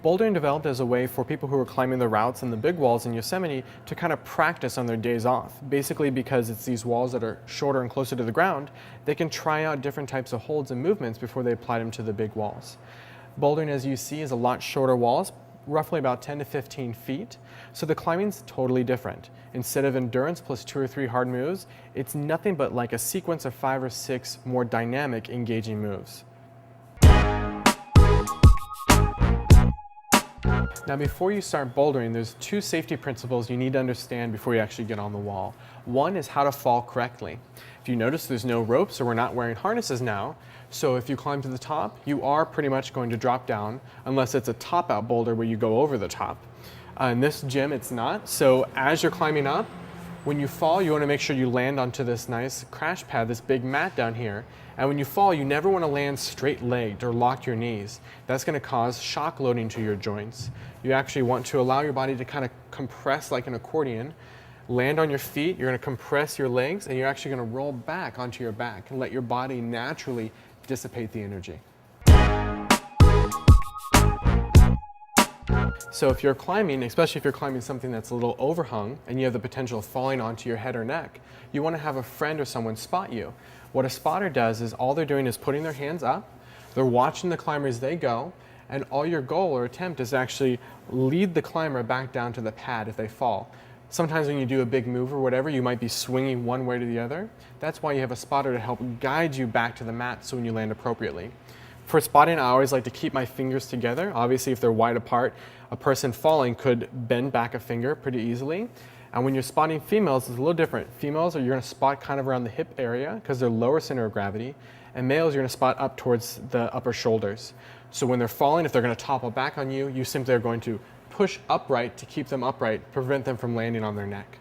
Bouldering developed as a way for people who are climbing the routes and the big walls in Yosemite to kind of practice on their days off. Basically, because it's these walls that are shorter and closer to the ground, they can try out different types of holds and movements before they apply them to the big walls. Bouldering, as you see, is a lot shorter walls, roughly about 10 to 15 feet. So the climbing's totally different. Instead of endurance plus 2 or 3 hard moves, it's nothing but like a sequence of 5 or 6 more dynamic, engaging moves. Now, before you start bouldering, there's 2 safety principles you need to understand before you actually get on the wall. One is how to fall correctly. If you notice, there's no ropes, so we're not wearing harnesses now. So if you climb to the top, you are pretty much going to drop down, unless it's a top-out boulder where you go over the top. In this gym, it's not. So as you're climbing up, when you fall, you want to make sure you land onto this nice crash pad, this big mat down here. And when you fall, you never want to land straight-legged or lock your knees. That's going to cause shock loading to your joints. You actually want to allow your body to kind of compress like an accordion. Land on your feet, you're going to compress your legs, and you're actually going to roll back onto your back and let your body naturally dissipate the energy. So if you're climbing, especially if you're climbing something that's a little overhung and you have the potential of falling onto your head or neck, you want to have a friend or someone spot you. What a spotter does is all they're doing is putting their hands up, they're watching the climber as they go, and all your goal or attempt is to actually lead the climber back down to the pad if they fall. Sometimes when you do a big move or whatever, you might be swinging one way to the other. That's why you have a spotter to help guide you back to the mat so when you land appropriately. For spotting, I always like to keep my fingers together. Obviously, if they're wide apart, a person falling could bend back a finger pretty easily. And when you're spotting females, it's a little different. Females, you're going to spot kind of around the hip area because they're lower center of gravity. And males, you're going to spot up towards the upper shoulders. So when they're falling, if they're going to topple back on you, you simply are going to push upright to keep them upright, prevent them from landing on their neck.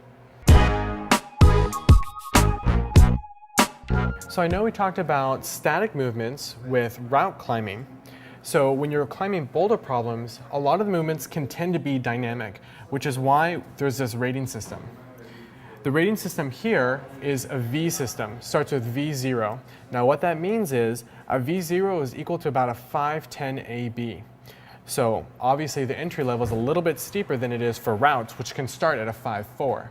So I know we talked about static movements with route climbing. So when you're climbing boulder problems, a lot of the movements can tend to be dynamic, which is why there's this rating system. The rating system here is a V system, starts with V0. Now what that means is a V0 is equal to about a 510 AB. So obviously the entry level is a little bit steeper than it is for routes, which can start at a 5.4.